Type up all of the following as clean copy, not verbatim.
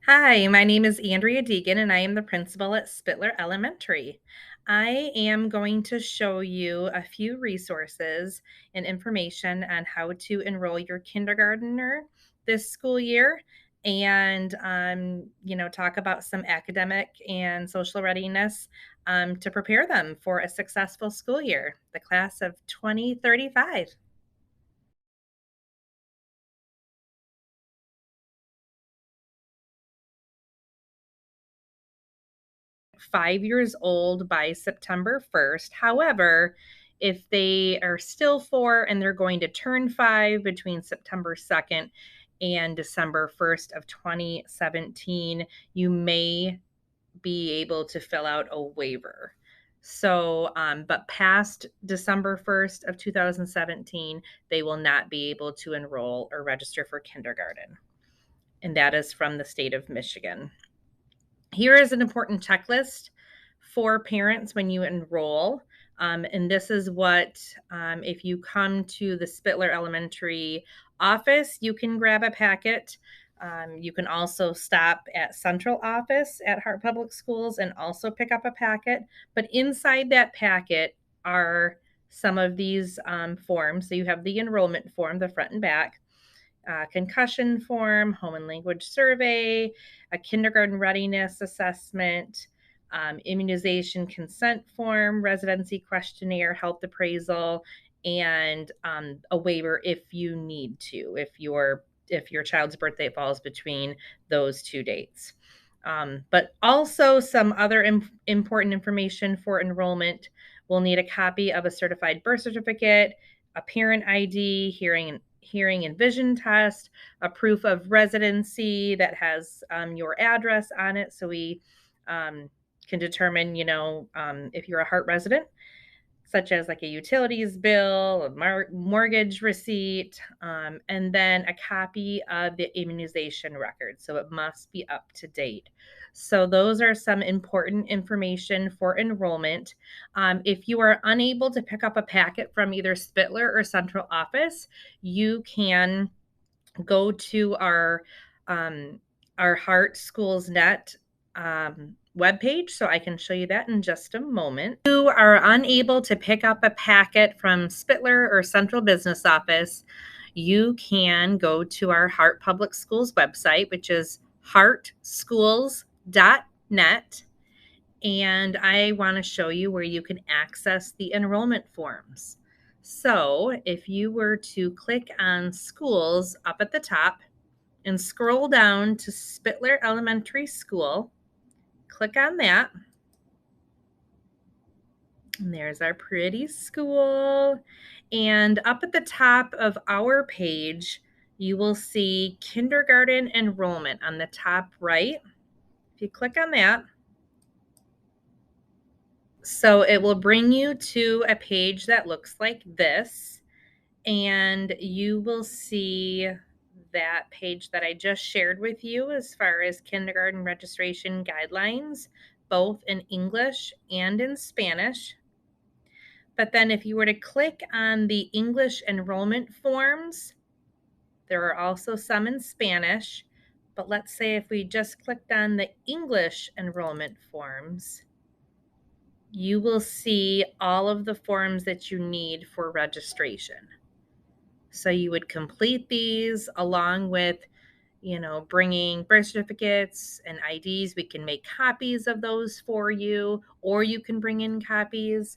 Hi, my name is Andrea Deegan, and I am the principal at Spittler Elementary. I am going to show you a few resources and information on how to enroll your kindergartner this school year and talk about some academic and social readiness to prepare them for a successful school year, the class of 2035. 5 years old by September 1st. However, if they are still 4 and they're going to turn 5 between September 2nd and December 1st of 2017, you may be able to fill out a waiver. But past December 1st of 2017, they will not be able to enroll or register for kindergarten. And that is from the state of Michigan. Here is an important checklist for parents when you enroll. And this is what, if you come to the Spittler Elementary office, you can grab a packet. You can also stop at Central Office at Hart Public Schools and also pick up a packet. But inside that packet are some of these forms. So you have the enrollment form, the front and back, concussion form, home and language survey, a kindergarten readiness assessment, immunization consent form, residency questionnaire, health appraisal, and a waiver if you need to, if your child's birthday falls between those two dates. But also some other important information for enrollment. We'll need a copy of a certified birth certificate, a parent ID, hearing and vision test, a proof of residency that has your address on it, so we can determine, if you're a Hart resident, such as like a utilities bill, a mortgage receipt, and then a copy of the immunization record. So it must be up to date. So those are some important information for enrollment. If you are unable to pick up a packet from either Spittler or Central Office, you can go to our Heart Schools Net webpage, so I can show you that in just a moment. If you are unable to pick up a packet from Spittler or Central Business Office, you can go to our Hart Public Schools website, which is heartschools.net. And I want to show you where you can access the enrollment forms. So if you were to click on schools up at the top and scroll down to Spittler Elementary School, click on that. And there's our pretty school. And up at the top of our page, you will see kindergarten enrollment on the top right. If you click on that, so it will bring you to a page that looks like this, and you will see that page that I just shared with you as far as kindergarten registration guidelines, both in English and in Spanish. But then if you were to click on the English enrollment forms, there are also some in Spanish. But let's say if we just clicked on the English enrollment forms, you will see all of the forms that you need for registration. So you would complete these along with, bringing birth certificates and IDs. We can make copies of those for you, or you can bring in copies.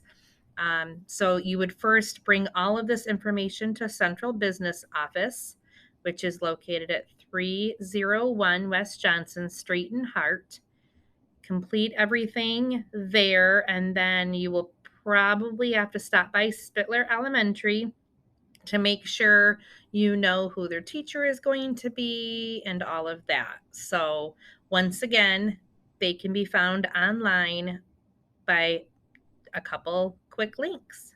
So you would first bring all of this information to Central Business Office, which is located at 301 West Johnson Street in Hart. Complete everything there, and then you will probably have to stop by Spittler Elementary to make sure you know who their teacher is going to be and all of that. So once again, they can be found online by a couple quick links.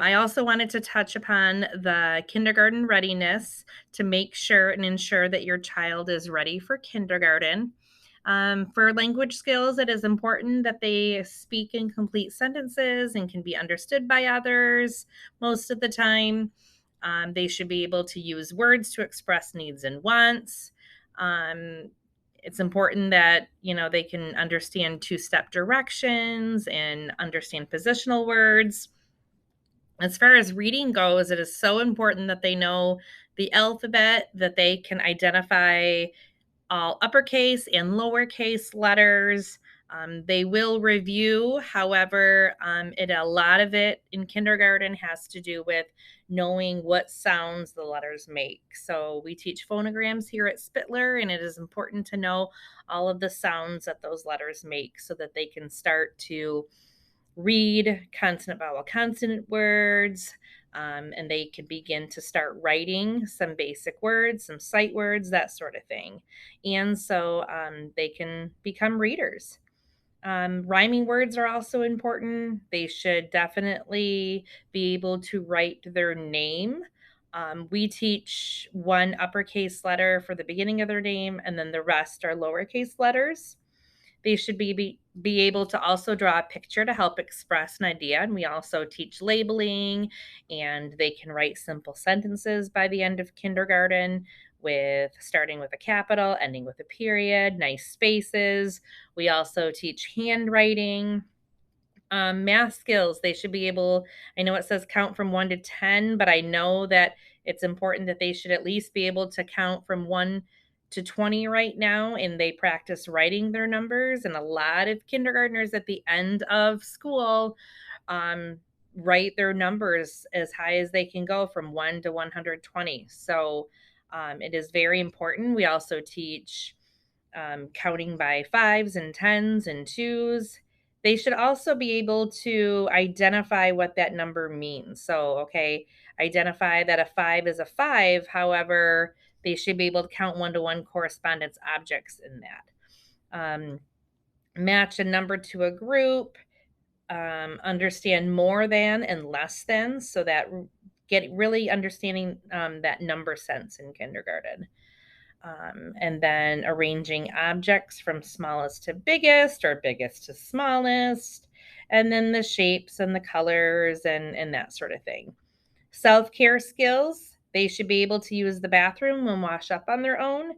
I also wanted to touch upon the kindergarten readiness to make sure and ensure that your child is ready for kindergarten. For language skills, it is important that they speak in complete sentences and can be understood by others most of the time. They should be able to use words to express needs and wants. It's important that they can understand two-step directions and understand positional words. As far as reading goes, it is so important that they know the alphabet, that they can identify all uppercase and lowercase letters. They will review. However, a lot of it in kindergarten has to do with knowing what sounds the letters make. So we teach phonograms here at Spittler, and it is important to know all of the sounds that those letters make so that they can start to read consonant, vowel, consonant words, and they can begin to start writing some basic words, some sight words, that sort of thing. And so they can become readers. Rhyming words are also important. They should definitely be able to write their name. We teach one uppercase letter for the beginning of their name, and then the rest are lowercase letters. They should be able to also draw a picture to help express an idea. And we also teach labeling, and they can write simple sentences by the end of kindergarten, with starting with a capital, ending with a period, nice spaces. We also teach handwriting. Math skills, they should be able, I know it says count from 1 to 10, but I know that it's important that they should at least be able to count from 1 to 20 right now, and they practice writing their numbers. And a lot of kindergartners at the end of school um, write their numbers as high as they can go from 1 to 120. So it is very important. We also teach counting by fives and tens and twos. They should also be able to identify what that number means. So, okay, identify that a 5 is a 5. However, they should be able to count one-to-one correspondence objects in that. Match a number to a group. Understand more than and less than, so that get really understanding that number sense in kindergarten. And then arranging objects from smallest to biggest or biggest to smallest, and then the shapes and the colors and that sort of thing. Self-care skills, they should be able to use the bathroom and wash up on their own.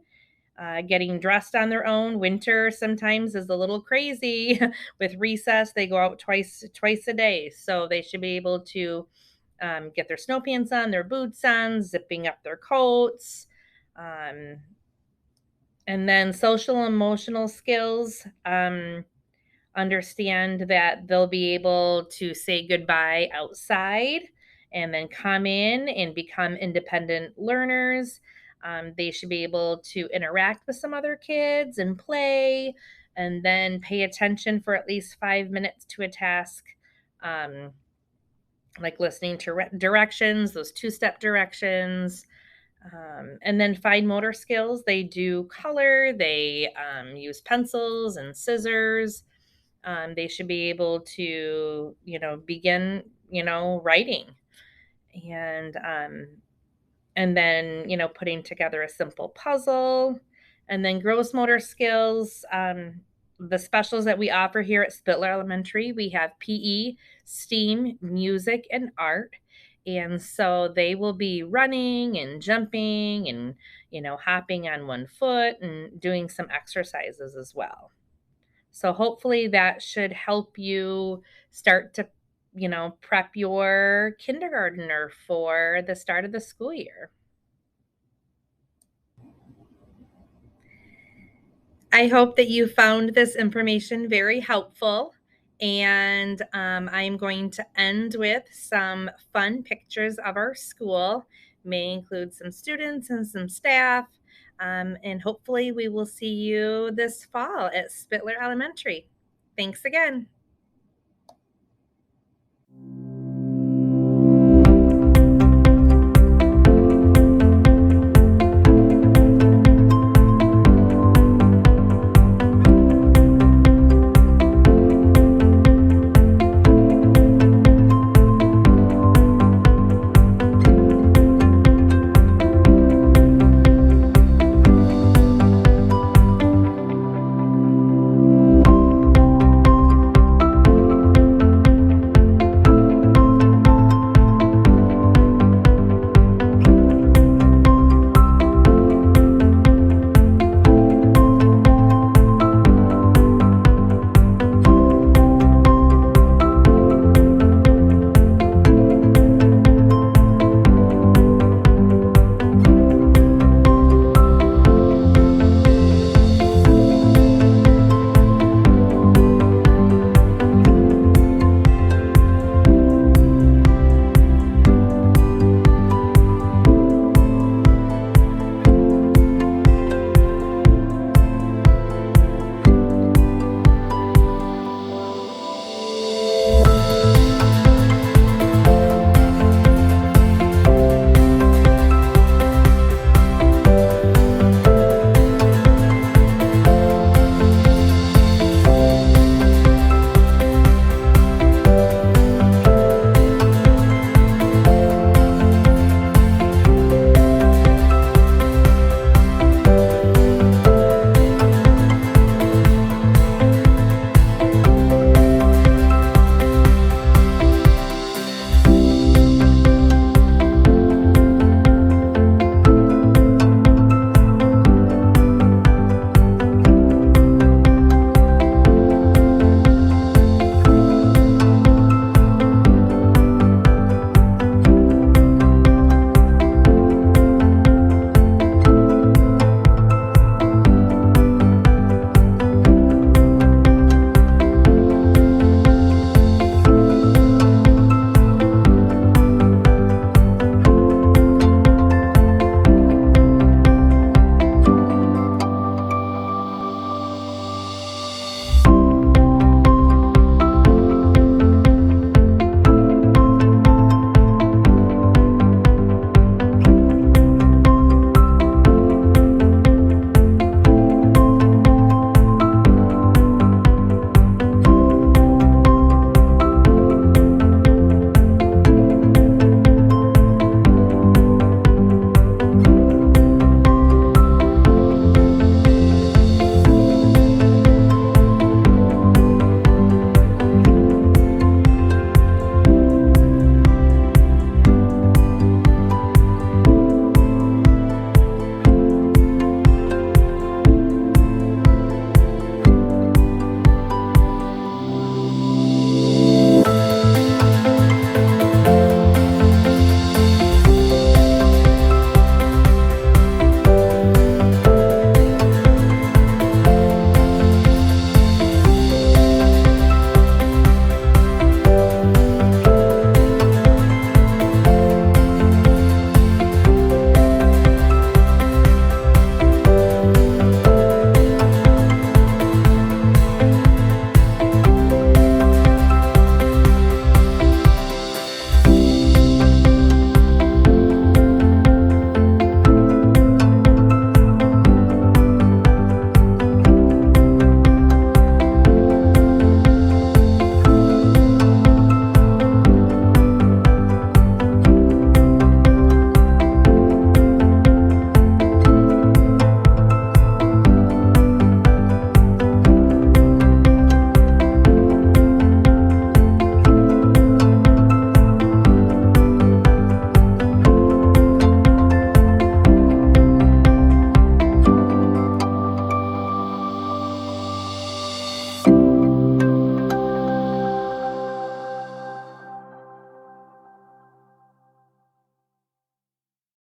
Getting dressed on their own. Winter sometimes is a little crazy. With recess, they go out twice a day, so they should be able to get their snow pants on, their boots on, zipping up their coats. And then social emotional skills, understand that they'll be able to say goodbye outside and then come in and become independent learners. They should be able to interact with some other kids and play, and then pay attention for at least 5 minutes to a task, like listening to directions, those two-step directions. And then fine motor skills, they do color, they use pencils and scissors. They should be able to, begin, writing. And then, putting together a simple puzzle. And then gross motor skills, the specials that we offer here at Spittler Elementary, we have PE, STEAM, music, and art. And so they will be running and jumping and, hopping on one foot and doing some exercises as well. So hopefully that should help you start to, prep your kindergartner for the start of the school year. I hope that you found this information very helpful. And I am going to end with some fun pictures of our school. May include some students and some staff. And hopefully we will see you this fall at Spittler Elementary. Thanks again.